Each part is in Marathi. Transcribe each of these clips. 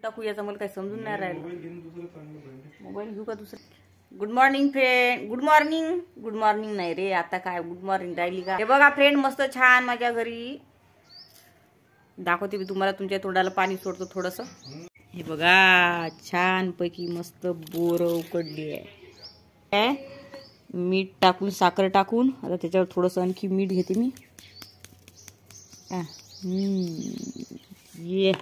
टाकू याचा मला काही समजून नाही राहिलं. मोबाईल घेऊ का दुसरा? Good morning friend. Good morning. Good morning नाही रे, आता काय गुड मॉर्निंग राहिली का? हे बघा फ्रेंड, मस्त छान माझ्या घरी दाखवते मी तुम्हाला. तुमच्या तोंडाला पाणी सोडतो थोडस. हे बघा छान पैकी मस्त बोर उकडली आहे. मीठ टाकून, साखर टाकून, आता त्याच्यावर थोडस आणखी मीठ घेते मी. ये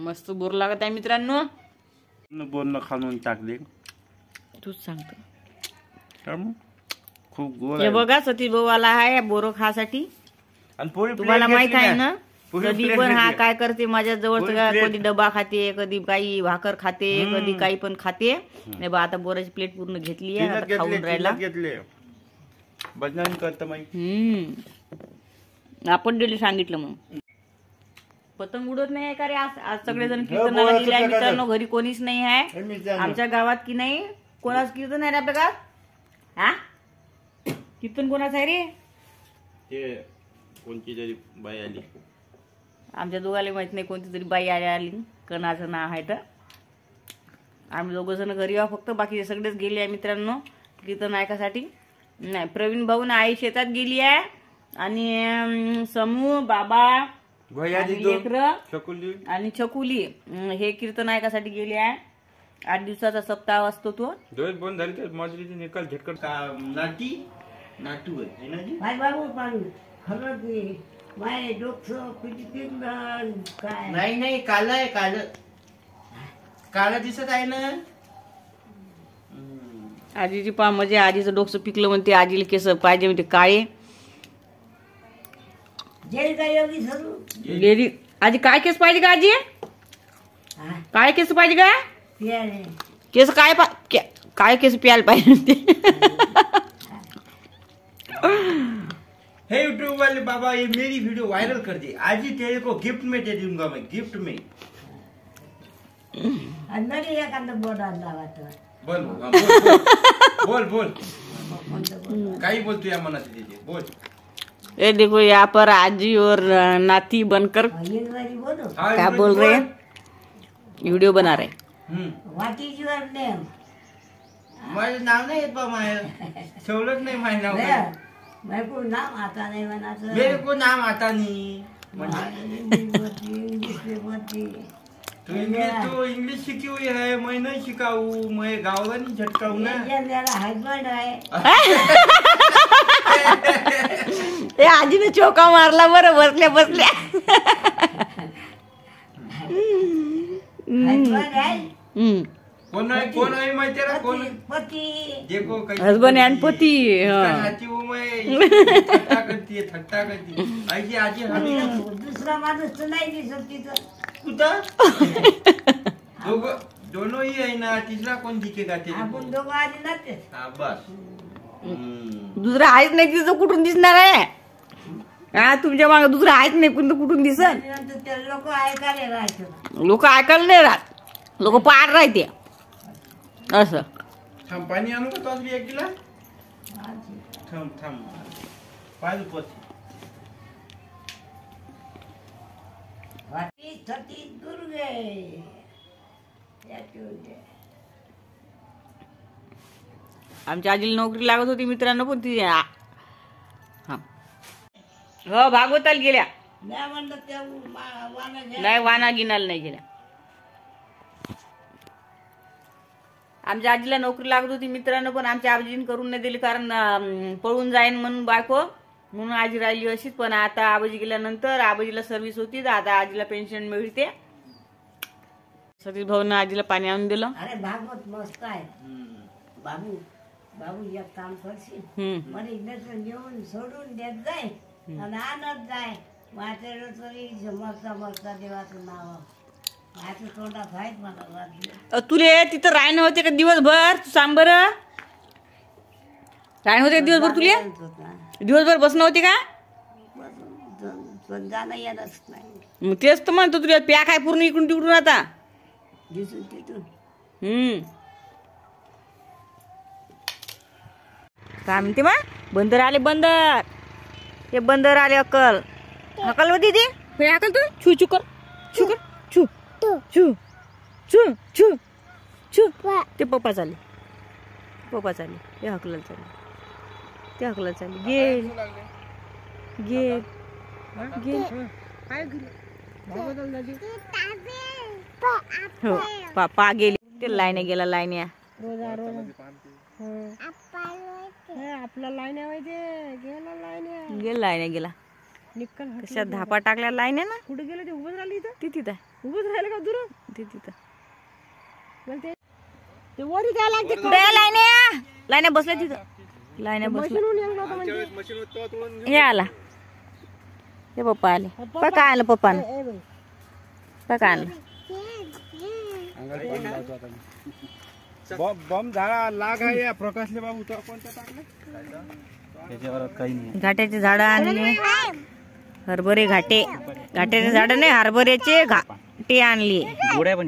मस्त बोर लागत आहे मित्रांनो. बोर खाऊन टाकले. तूच सांगतो. खूप गोड. हे बघा सतीश भाऊ आला आहे बोर खासाठी. तुम्हाला माहित आहे ना, कधी पण हा काय करते माझ्या जवळ. कधी डबा खाते, कधी काही भाकर खाते, कधी काही पण खाते. नाही बा, आता बोराची प्लेट पूर्ण घेतली आहे, आता खाऊन राहिला. बदनामी करत आपण डेली सांगितलं. मग पतंग उडत नाही का रे? आज सगळेजण कीर्तनाला गेले आहे मित्रांनो. घरी कोणीच नाही आहे आमच्या गावात. की नाही कोणाच कीर्तन आहे रे आपल्या गावात? हा, कीर्तन कोणाचं आहे रे? ते कोणती तरी बाई आली. आमच्या दोघाला माहित नाही कोणती तरी बाई आली. कणाचं नाव आहे. तर आम्ही दोघ जण घरी आहो फक्त, बाकी सगळेच गेले आहे मित्रांनो कीर्तन ऐकासाठी. नाही, प्रवीण भाऊ ना आई शेतात गेली आहे, आणि समूह बाबा आणि छकुली हे कीर्तन ऐकासाठी गेले आहे. 8 दिवसाचा सप्ताह असतो तो. बंद झाली तर माजरीची निकाल झटकन नाटी नाटू नाही काल आहे. काल दिसत आहे ना. आजीची पा म्हणजे आजीचं डोकं पिकलं म्हणते. आजीला केस पाहिजे म्हणते काळे. गेली आजी. काय केस पाहिजे का आजी? काय केस पाहिजे का? केस काय केस प्यायला पाहिजे? हे यूट्यूब वाले बाबा, ये मेरी वीडियो वायरल कर दी. आज ही तेरे को गिफ्ट में दे दूंगा मैं. गिफ्ट में बोल बोल काही बोलतो या मनात दीजिए. बोल. ये देखो यहाँ पर आजी और नाती बनकर क्या बोल रहे हैं, वीडियो बना रहे. What is your name? माझं नाव नाही येत बा. ठेवलंच नाही माझं नाव. मेरे को नाम आता नहीं बनाता. मेरे को नाम आता नहीं. तो इंग्लिश सीखी हुई है, मैं नहीं सिखाऊ. मैं गावला नहीं झटकाऊ ना. मेरा हस्बैंड है. ए आजीने चोका मारला बरं बसल्या बसल्या. हस्बैंड है. कौन है माहिती आहे? कोण? पति. देखो हस्बैंड एंड पति. थट्टा करती. आजी आजी दूसरा माणूस तर नाही दिसत तिथं. कुठं? दोनों ही आहे ना. तिसरा कोण दिखेगा? आपण दोघं आधी नसते. हा बस. दुसरं आहेच नाही तिथं, कुठून दिसणार आहे? हा, तुमच्या मागे दुसरं आहेच नाही पण कुठून दिसन? लोक ऐकायला राहायचं. लोक ऐकायला नाही राहत, लोक पार राहते असं. थांब, पाणी आणू का? तो एक गिलास. थांब पाय दुपत. दुर्गे आमच्या आजीला नोकरी लागत होती मित्रांनो, पण ती हो भागवताला गेल्या. नाही, वाना गिनाला नाही गेल्या. आमच्या आजीला नोकरी लागत होती मित्रांनो, पण आमच्या आजीने करून नाही दिली, कारण पळून जाईन म्हणून बायको, म्हणून आजी राहिली अशीच. पण आता आबाजी गेल्यानंतर आबाजीला सर्व्हिस होती, तर आता आजीला पेन्शन मिळते. सतीश भाऊनं आजीला पाणी आणून दिलं. अरे भागवत मस्त आहे. बाबू एक काम करशील, मला इथं घेऊन सोडून देत जाय आणि आणत जाय. माझ्याकडे तरी मरता देवाचं नाव माझं तोंडात आहेत. मला तुले तिथं राहणं होते का दिवसभर? तू सांग बरं, राहणं होते दिवसभर? तुले दिवसभर बसणं होते का? जाणं येणंच नाही. मग तेच तर म्हणतो, तुला पॅक आहे पूर्ण इकडून तिकडून आता. दिसून तिथून काय म्हणते मा बंदर आले बंदर. हे बंदर आले अक्कल हकल हो दीदी. हे हकल तू छू छू कर छू कर छू छू छू छू छू. ते पप्पा चालले पप्पा चालले. ते हकलायला चालले ते हकलायला चालले. गेल गेल गेल. हो पापा गेले. ते लाईने गेला लाईन्या आपला लाईन्या गेला लाईन्या गेला. कशा धापा टाकल्या लाईन्या ना. कुठे गेलं ते उभं राहिली इथं. ती तिथं उभंच राहिलं का दूर ती तिथं ते वरी द्या लागते. लाईन्या लाईन्या बसल्या तिथं. लाईन्या बसल्या. हे आला हे पप्पा आले. पप्पा काय आणलं पप्पानं पप्पा काय आणलं. बॉम्ब झाडा लाग आहे प्रकाशले बाबू तो कोणता टाकला त्याच्यावर काही नाही. घाट्याचे झाड आणले. हरभरे घाटे घाट्याचे झाड नाही हरभऱ्याचे घाटे आणले. गोड्या पण